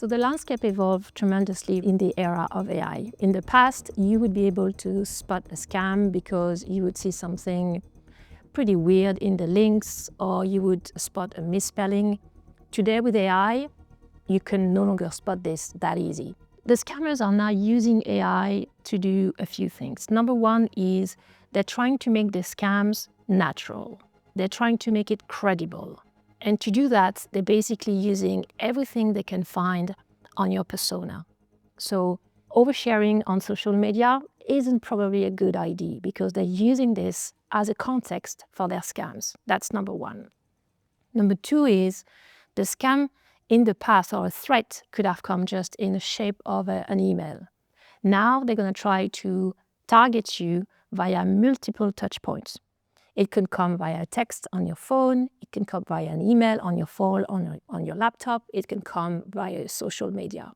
So the landscape evolved tremendously in the era of AI. In the past, you would be able to spot a scam because you would see something pretty weird in the links, or you would spot a misspelling. Today with AI, you can no longer spot this that easy. The scammers are now using AI to do a few things. Number one is they're trying to make the scams natural. They're trying to make it credible. And to do that, they're basically using everything they can find on your persona. So oversharing on social media isn't probably a good idea because they're using this as a context for their scams. That's number one. Number two is the scam in the past, or a threat, could have come just in the shape of an email. Now they're going to try to target you via multiple touch points. It can come via text on your phone, it can come via an email on your phone, on your laptop, it can come via social media.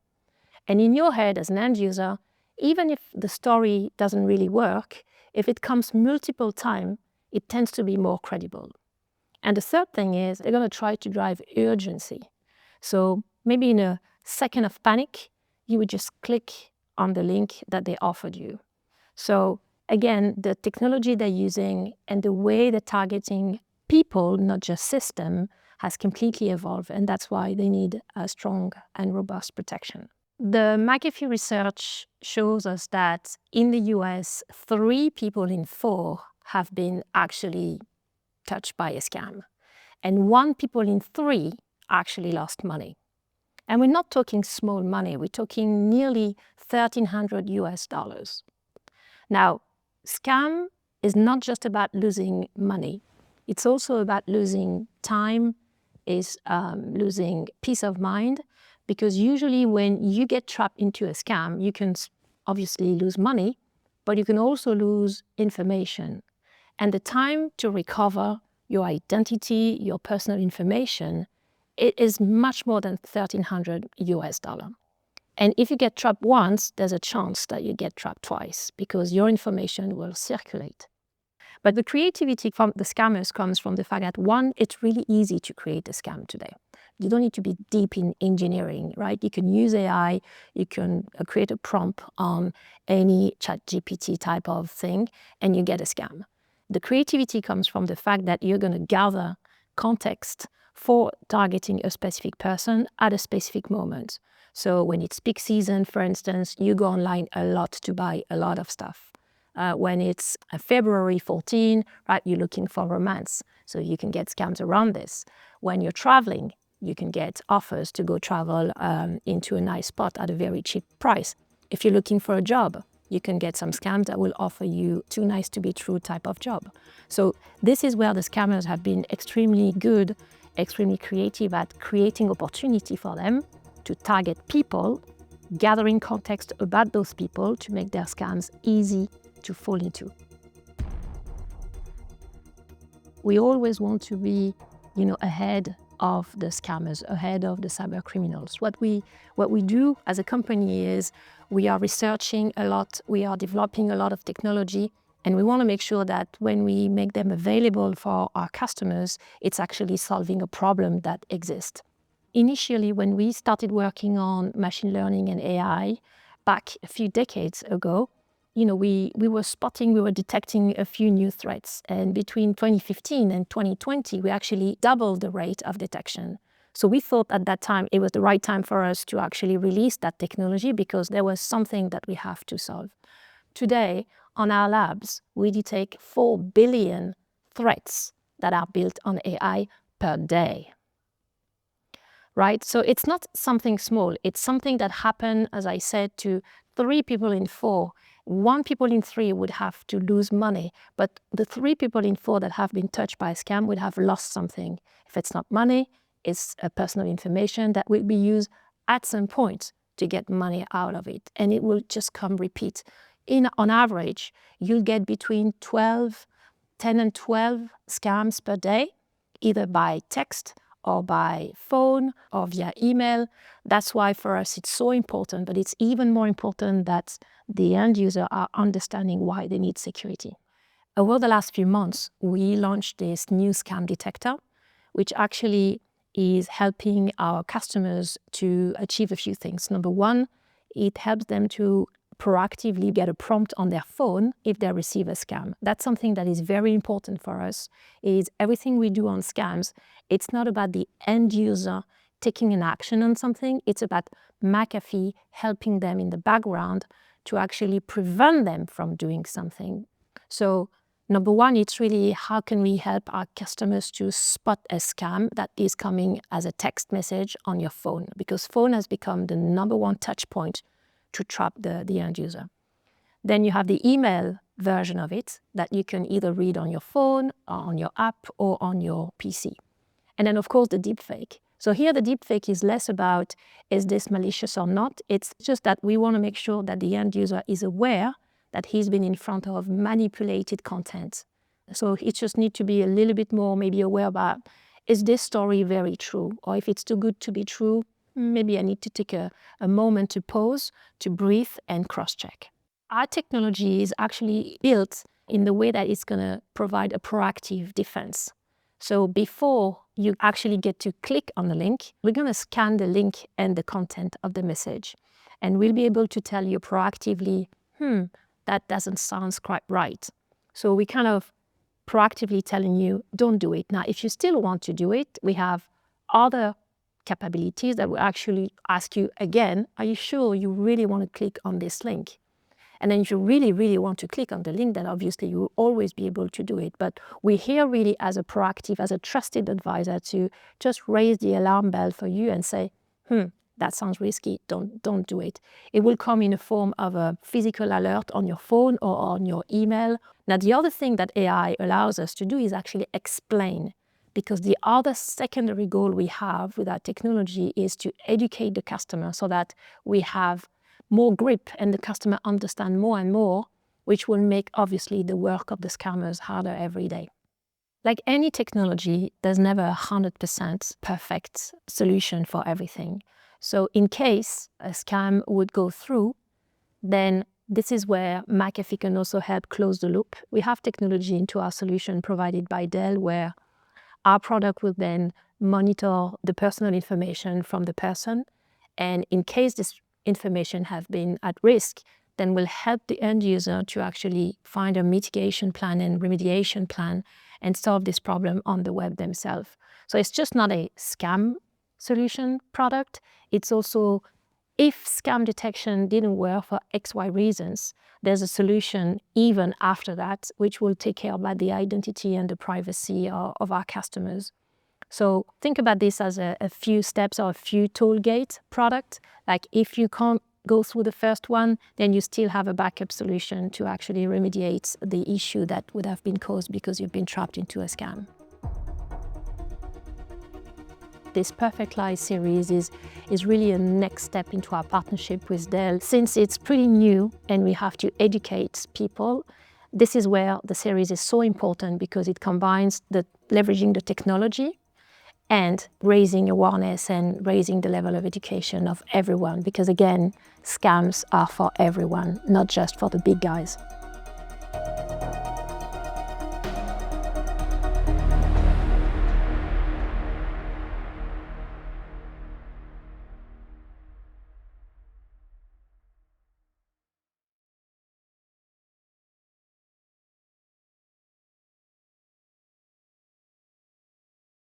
And in your head as an end user, even if the story doesn't really work, if it comes multiple times, it tends to be more credible. And the third thing is they're going to try to drive urgency. So maybe in a second of panic, you would just click on the link that they offered you. So again, the technology they're using and the way they're targeting people, not just system, has completely evolved, and that's why they need a strong and robust protection. The McAfee research shows us that in the US, 3 people in 4 have been actually touched by a scam, and 1 people in 3 actually lost money. And we're not talking small money, we're talking nearly $1,300 US. Now, scam is not just about losing money. It's also about losing time, is losing peace of mind, because usually when you get trapped into a scam, you can obviously lose money, but you can also lose information. And the time to recover your identity, your personal information, it is much more than $1,300 US. And if you get trapped once, there's a chance that you get trapped twice because your information will circulate. But the creativity from the scammers comes from the fact that, one, it's really easy to create a scam today. You don't need to be deep in engineering, right? You can use AI, you can create a prompt on any ChatGPT type of thing, and you get a scam. The creativity comes from the fact that you're going to gather context for targeting a specific person at a specific moment. So when it's peak season, for instance, you go online a lot to buy a lot of stuff. When it's February 14, right, you're looking for romance, so you can get scams around this. When you're traveling, you can get offers to go travel into a nice spot at a very cheap price. If you're looking for a job, you can get some scams that will offer you too nice to be true type of job. So this is where the scammers have been extremely good, extremely creative at creating opportunity for them to target people, gathering context about those people to make their scams easy to fall into. We always want to be, ahead of the scammers, ahead of the cyber criminals. What we do as a company is we are researching a lot, we are developing a lot of technology, and we want to make sure that when we make them available for our customers, it's actually solving a problem that exists. Initially, when we started working on machine learning and AI back a few decades ago, we were detecting a few new threats. And between 2015 and 2020, we actually doubled the rate of detection. So we thought at that time it was the right time for us to actually release that technology because there was something that we have to solve. Today, on our labs, we detect 4 billion threats that are built on AI per day. Right? So it's not something small. It's something that happened, as I said, to 3 people in 4. 1 people in 3 would have to lose money, but the 3 people in 4 that have been touched by a scam would have lost something. If it's not money, it's personal information that will be used at some point to get money out of it, and it will just come repeat. On average, you'll get between 10 and 12 scams per day, either by text or by phone or via email. That's why for us it's so important, but it's even more important that the end user are understanding why they need security. Over the last few months, we launched this new Scam Detector, which actually is helping our customers to achieve a few things. Number one, it helps them to proactively get a prompt on their phone if they receive a scam. That's something that is very important for us, is everything we do on scams, it's not about the end user taking an action on something, it's about McAfee helping them in the background to actually prevent them from doing something. So number one, it's really how can we help our customers to spot a scam that is coming as a text message on your phone, because phone has become the number one touch point to trap the end user. Then you have the email version of it that you can either read on your phone, or on your app, or on your PC. And then of course the deepfake. So here the deepfake is less about is this malicious or not, it's just that we want to make sure that the end user is aware that he's been in front of manipulated content. So he just needs to be a little bit more maybe aware about, is this story very true? Or if it's too good to be true, maybe I need to take a moment to pause, to breathe and cross-check. Our technology is actually built in the way that it's going to provide a proactive defense. So before you actually get to click on the link, we're going to scan the link and the content of the message. And we'll be able to tell you proactively, that doesn't sound quite right. So we kind of proactively telling you, don't do it. Now, if you still want to do it, we have other capabilities that will actually ask you again, are you sure you really want to click on this link? And then if you really, really want to click on the link, then obviously you will always be able to do it. But we're here really as a proactive, as a trusted advisor to just raise the alarm bell for you and say, that sounds risky, don't do it. It will come in the form of a physical alert on your phone or on your email. Now, the other thing that AI allows us to do is actually explain, because the other secondary goal we have with our technology is to educate the customer so that we have more grip and the customer understand more and more, which will make obviously the work of the scammers harder every day. Like any technology, there's never a 100% perfect solution for everything. So in case a scam would go through, then this is where McAfee can also help close the loop. We have technology into our solution provided by Dell where our product will then monitor the personal information from the person. And in case this information have been at risk, then we'll help the end user to actually find a mitigation plan and remediation plan and solve this problem on the web themselves. So it's just not a scam solution product. It's also, if scam detection didn't work for XY reasons, there's a solution even after that, which will take care of the identity and the privacy of our customers. So think about this as a few steps or a few toll gate product. Like if you can't go through the first one, then you still have a backup solution to actually remediate the issue that would have been caused because you've been trapped into a scam. This Perfect Lie series is really a next step into our partnership with Dell. Since it's pretty new and we have to educate people, this is where the series is so important because it combines leveraging the technology and raising awareness and raising the level of education of everyone. Because again, scams are for everyone, not just for the big guys.